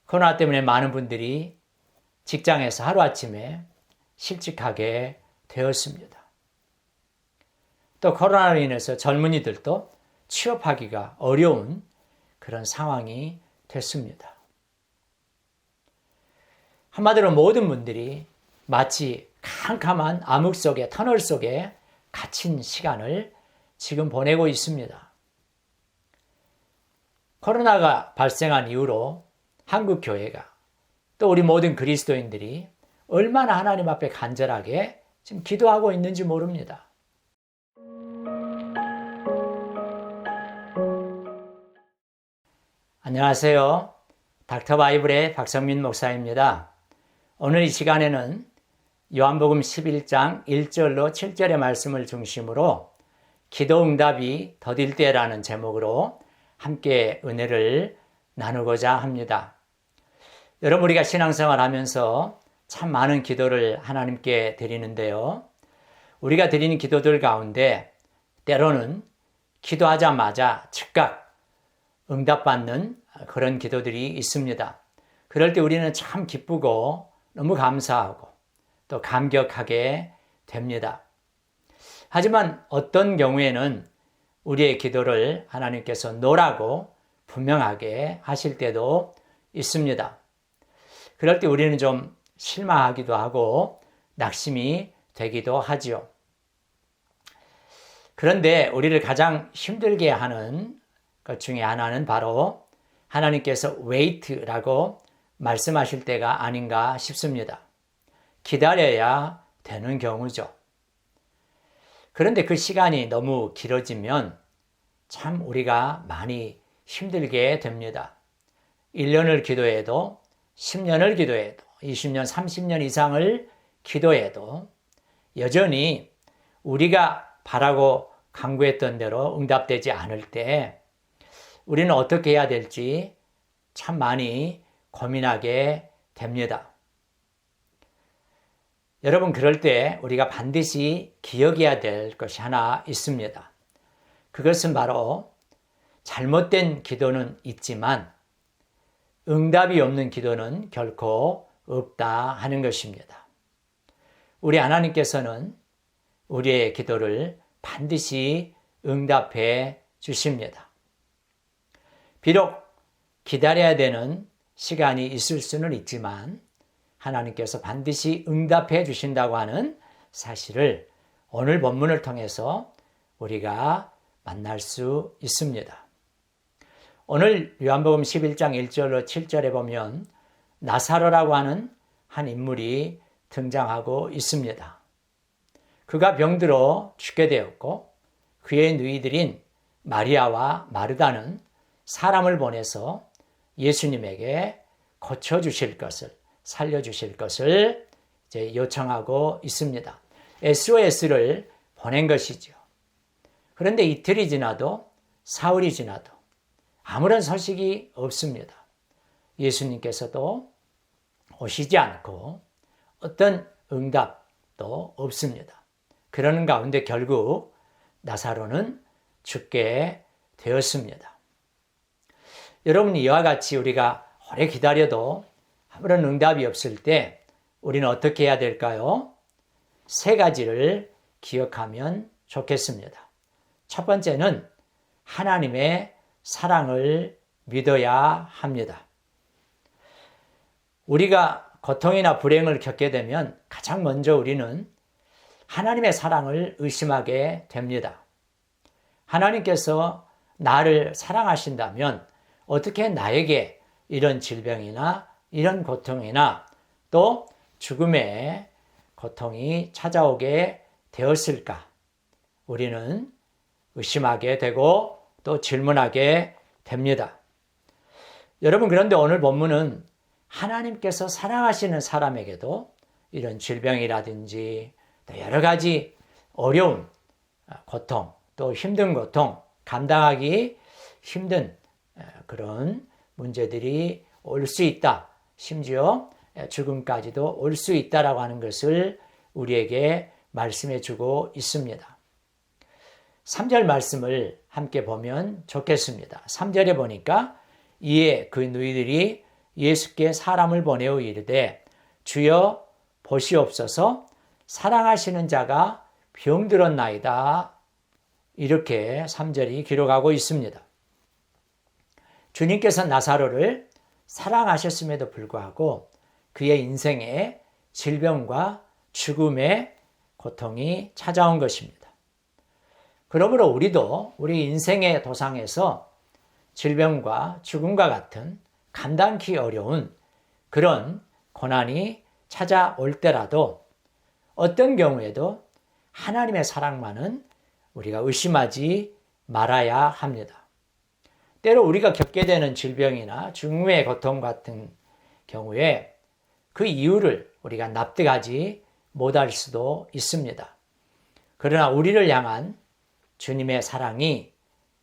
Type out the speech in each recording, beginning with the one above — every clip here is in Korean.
코로나 때문에 많은 분들이 직장에서 하루아침에 실직하게 되었습니다. 또 코로나로 인해서 젊은이들도 취업하기가 어려운 그런 상황이 됐습니다. 한마디로 모든 분들이 마치 캄캄한 암흑 속에, 터널 속에 갇힌 시간을 지금 보내고 있습니다. 코로나가 발생한 이후로 한국 교회가 또 우리 모든 그리스도인들이 얼마나 하나님 앞에 간절하게 지금 기도하고 있는지 모릅니다. 안녕하세요. 닥터 바이블의 박성민 목사입니다. 오늘 이 시간에는 요한복음 11장 1절로 7절의 말씀을 중심으로 기도 응답이 더딜 때라는 제목으로 함께 은혜를 나누고자 합니다. 여러분, 우리가 신앙생활 하면서 참 많은 기도를 하나님께 드리는데요. 우리가 드리는 기도들 가운데 때로는 기도하자마자 즉각 응답받는 그런 기도들이 있습니다. 그럴 때 우리는 참 기쁘고 너무 감사하고 또 감격하게 됩니다. 하지만 어떤 경우에는 우리의 기도를 하나님께서 노라고 분명하게 하실 때도 있습니다. 그럴 때 우리는 좀 실망하기도 하고 낙심이 되기도 하지요. 그런데 우리를 가장 힘들게 하는 것 중에 하나는 바로 하나님께서 wait라고 말씀하실 때가 아닌가 싶습니다. 기다려야 되는 경우죠. 그런데 그 시간이 너무 길어지면 참 우리가 많이 힘들게 됩니다. 1년을 기도해도 10년을 기도해도 20년, 30년 이상을 기도해도 여전히 우리가 바라고 간구했던 대로 응답되지 않을 때 우리는 어떻게 해야 될지 참 많이 고민하게 됩니다. 여러분, 그럴 때 우리가 반드시 기억해야 될 것이 하나 있습니다. 그것은 바로 잘못된 기도는 있지만 응답이 없는 기도는 결코 없다 하는 것입니다. 우리 하나님께서는 우리의 기도를 반드시 응답해 주십니다. 비록 기다려야 되는 시간이 있을 수는 있지만 하나님께서 반드시 응답해 주신다고 하는 사실을 오늘 본문을 통해서 우리가 만날 수 있습니다. 오늘 요한복음 11장 1절로 7절에 보면 나사로라고 하는 한 인물이 등장하고 있습니다. 그가 병들어 죽게 되었고 그의 누이들인 마리아와 마르다는 사람을 보내서 예수님에게 고쳐주실 것을, 살려주실 것을 이제 요청하고 있습니다. SOS를 보낸 것이죠. 그런데 이틀이 지나도 사흘이 지나도 아무런 소식이 없습니다. 예수님께서도 오시지 않고 어떤 응답도 없습니다. 그러는 가운데 결국 나사로는 죽게 되었습니다. 여러분, 이와 같이 우리가 오래 기다려도 아무런 응답이 없을 때 우리는 어떻게 해야 될까요? 세 가지를 기억하면 좋겠습니다. 첫 번째는 하나님의 사랑을 믿어야 합니다. 우리가 고통이나 불행을 겪게 되면 가장 먼저 우리는 하나님의 사랑을 의심하게 됩니다. 하나님께서 나를 사랑하신다면 어떻게 나에게 이런 질병이나 이런 고통이나 또 죽음의 고통이 찾아오게 되었을까? 우리는 의심하게 되고 또 질문하게 됩니다. 여러분, 그런데 오늘 본문은 하나님께서 사랑하시는 사람에게도 이런 질병이라든지 또 여러 가지 어려운 고통, 또 힘든 고통, 감당하기 힘든 그런 문제들이 올 수 있다. 심지어 죽음까지도 올 수 있다라고 하는 것을 우리에게 말씀해 주고 있습니다. 3절 말씀을 함께 보면 좋겠습니다. 3절에 보니까 이에 그 누이들이 예수께 사람을 보내어 이르되 주여 보시옵소서 사랑하시는 자가 병들었나이다. 이렇게 3절이 기록하고 있습니다. 주님께서 나사로를 사랑하셨음에도 불구하고 그의 인생에 질병과 죽음의 고통이 찾아온 것입니다. 그러므로 우리도 우리 인생의 도상에서 질병과 죽음과 같은 감당기 어려운 그런 고난이 찾아올 때라도 어떤 경우에도 하나님의 사랑만은 우리가 의심하지 말아야 합니다. 때로 우리가 겪게 되는 질병이나 죽음의 고통 같은 경우에 그 이유를 우리가 납득하지 못할 수도 있습니다. 그러나 우리를 향한 주님의 사랑이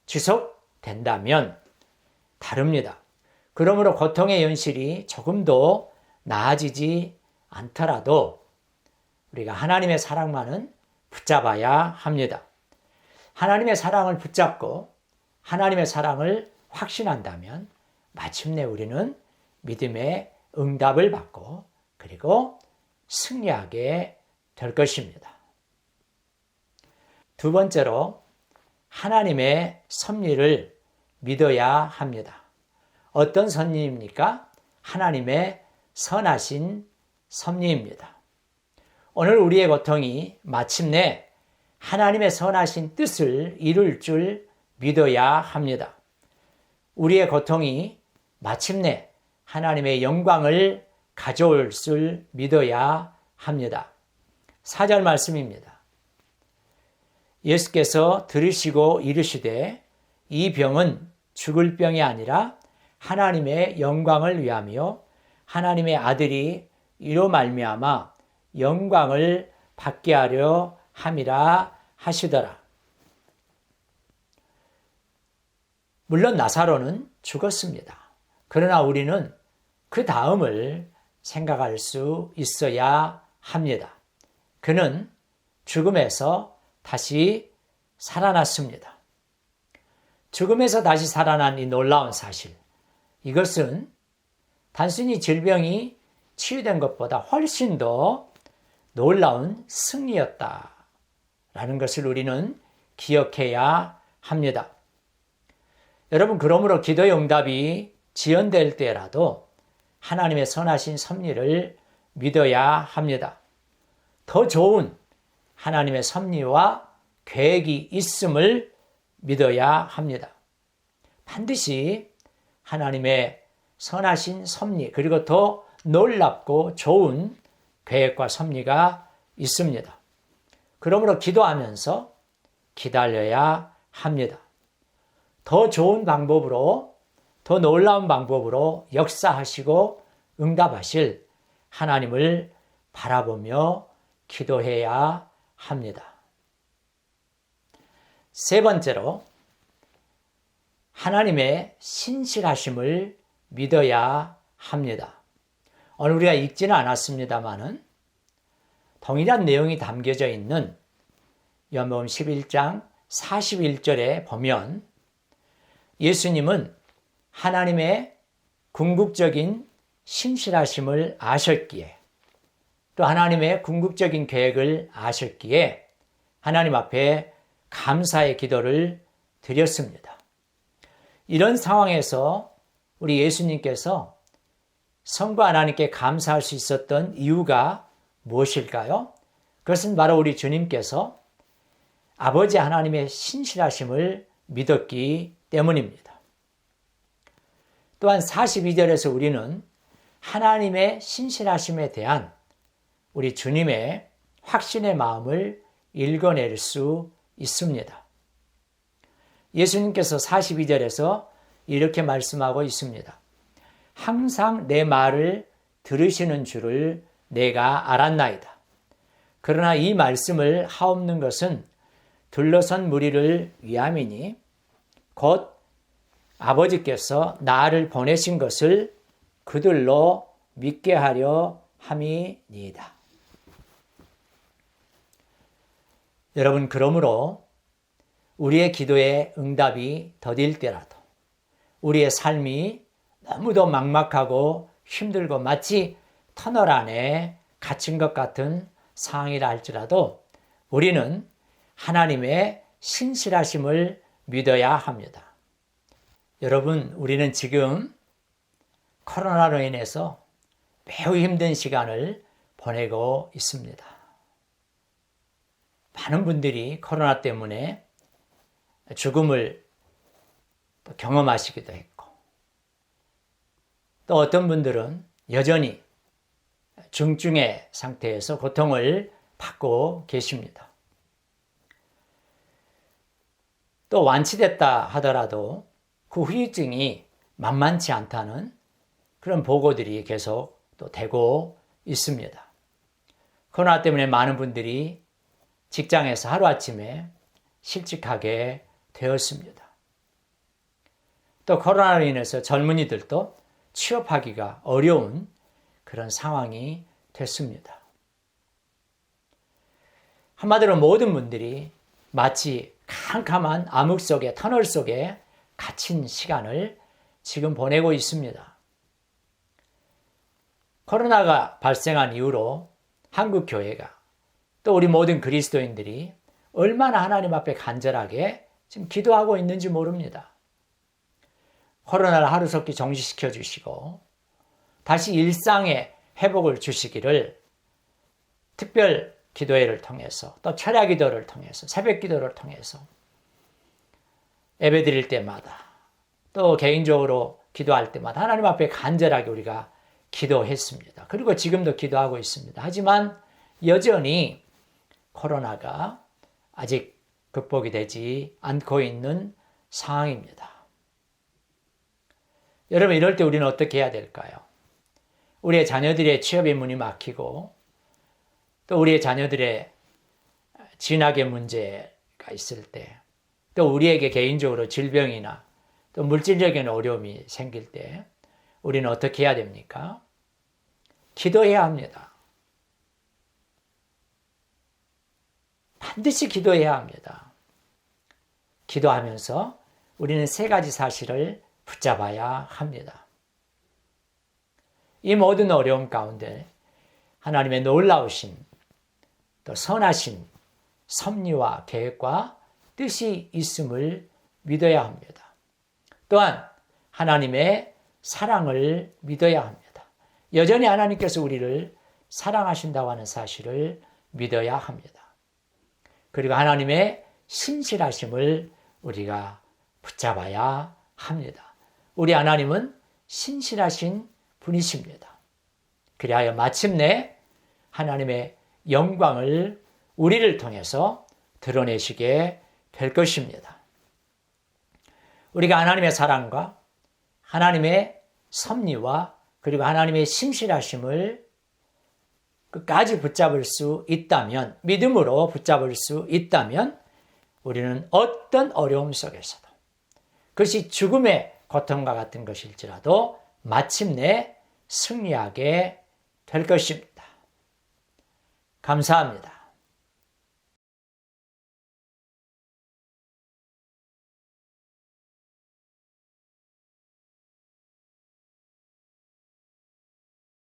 지속된다면 다릅니다. 그러므로 고통의 현실이 조금도 나아지지 않더라도 우리가 하나님의 사랑만은 붙잡아야 합니다. 하나님의 사랑을 붙잡고 하나님의 사랑을 확신한다면 마침내 우리는 믿음의 응답을 받고 그리고 승리하게 될 것입니다. 두 번째로 하나님의 섭리를 믿어야 합니다. 어떤 섭리입니까? 하나님의 선하신 섭리입니다. 오늘 우리의 고통이 마침내 하나님의 선하신 뜻을 이룰 줄 믿어야 합니다. 우리의 고통이 마침내 하나님의 영광을 가져올 줄 믿어야 합니다. 4절 말씀입니다. 예수께서 들으시고 이르시되 이 병은 죽을 병이 아니라 하나님의 영광을 위하며 하나님의 아들이 이로 말미암아 영광을 받게 하려 함이라 하시더라. 물론 나사로는 죽었습니다. 그러나 우리는 그 다음을 생각할 수 있어야 합니다. 그는 죽음에서 다시 살아났습니다. 죽음에서 다시 살아난 이 놀라운 사실, 이것은 단순히 질병이 치유된 것보다 훨씬 더 놀라운 승리였다라는 것을 우리는 기억해야 합니다. 여러분, 그러므로 기도의 응답이 지연될 때라도 하나님의 선하신 섭리를 믿어야 합니다. 더 좋은 하나님의 섭리와 계획이 있음을 믿어야 합니다. 반드시 하나님의 선하신 섭리, 그리고 더 놀랍고 좋은 계획과 섭리가 있습니다. 그러므로 기도하면서 기다려야 합니다. 더 좋은 방법으로, 더 놀라운 방법으로 역사하시고 응답하실 하나님을 바라보며 기도해야 합니다. 세 번째로 하나님의 신실하심을 믿어야 합니다. 오늘 우리가 읽지는 않았습니다마는 동일한 내용이 담겨져 있는 요한복음 11장 41절에 보면 예수님은 하나님의 궁극적인 신실하심을 아셨기에 또 하나님의 궁극적인 계획을 아셨기에 하나님 앞에 감사의 기도를 드렸습니다. 이런 상황에서 우리 예수님께서 성부 하나님께 감사할 수 있었던 이유가 무엇일까요? 그것은 바로 우리 주님께서 아버지 하나님의 신실하심을 믿었기 때문입니다. 또한 42절에서 우리는 하나님의 신실하심에 대한 우리 주님의 확신의 마음을 읽어낼 수 있습니다. 예수님께서 42절에서 이렇게 말씀하고 있습니다. 항상 내 말을 들으시는 줄을 내가 알았나이다. 그러나 이 말씀을 하옵는 것은 둘러선 무리를 위함이니 곧 아버지께서 나를 보내신 것을 그들로 믿게 하려 함이니이다. 여러분, 그러므로 우리의 기도에 응답이 더딜 때라도 우리의 삶이 너무도 막막하고 힘들고 마치 터널 안에 갇힌 것 같은 상황이라 할지라도 우리는 하나님의 신실하심을 믿어야 합니다. 여러분, 우리는 지금 코로나로 인해서 매우 힘든 시간을 보내고 있습니다. 많은 분들이 코로나 때문에 죽음을 또 경험하시기도 했고, 또 어떤 분들은 여전히 중증의 상태에서 고통을 받고 계십니다. 또 완치됐다 하더라도 그 후유증이 만만치 않다는 그런 보고들이 계속 또 되고 있습니다. 코로나 때문에 많은 분들이 직장에서 하루아침에 실직하게 되었습니다. 또 코로나로 인해서 젊은이들도 취업하기가 어려운 그런 상황이 됐습니다. 한마디로 모든 분들이 마치 캄캄한 암흑 속에, 터널 속에 갇힌 시간을 지금 보내고 있습니다. 코로나가 발생한 이후로 한국 교회가 또 우리 모든 그리스도인들이 얼마나 하나님 앞에 간절하게 지금 기도하고 있는지 모릅니다. 코로나를 하루속히 정지시켜 주시고 다시 일상의 회복을 주시기를 특별 기도회를 통해서 또 철야 기도를 통해서 새벽 기도를 통해서 예배 드릴 때마다 또 개인적으로 기도할 때마다 하나님 앞에 간절하게 우리가 기도했습니다. 그리고 지금도 기도하고 있습니다. 하지만 여전히 코로나가 아직 극복이 되지 않고 있는 상황입니다. 여러분, 이럴 때 우리는 어떻게 해야 될까요? 우리의 자녀들의 취업의 문이 막히고 또 우리의 자녀들의 진학의 문제가 있을 때, 또 우리에게 개인적으로 질병이나 또 물질적인 어려움이 생길 때 우리는 어떻게 해야 됩니까? 기도해야 합니다. 반드시 기도해야 합니다. 기도하면서 우리는 세 가지 사실을 붙잡아야 합니다. 이 모든 어려움 가운데 하나님의 놀라우신 또 선하신 섭리와 계획과 뜻이 있음을 믿어야 합니다. 또한 하나님의 사랑을 믿어야 합니다. 여전히 하나님께서 우리를 사랑하신다고 하는 사실을 믿어야 합니다. 그리고 하나님의 신실하심을 우리가 붙잡아야 합니다. 우리 하나님은 신실하신 분이십니다. 그리하여 마침내 하나님의 영광을 우리를 통해서 드러내시게 될 것입니다. 우리가 하나님의 사랑과 하나님의 섭리와 그리고 하나님의 신실하심을 끝까지 붙잡을 수 있다면, 믿음으로 붙잡을 수 있다면 우리는 어떤 어려움 속에서도, 그것이 죽음의 고통과 같은 것일지라도 마침내 승리하게 될 것입니다. 감사합니다.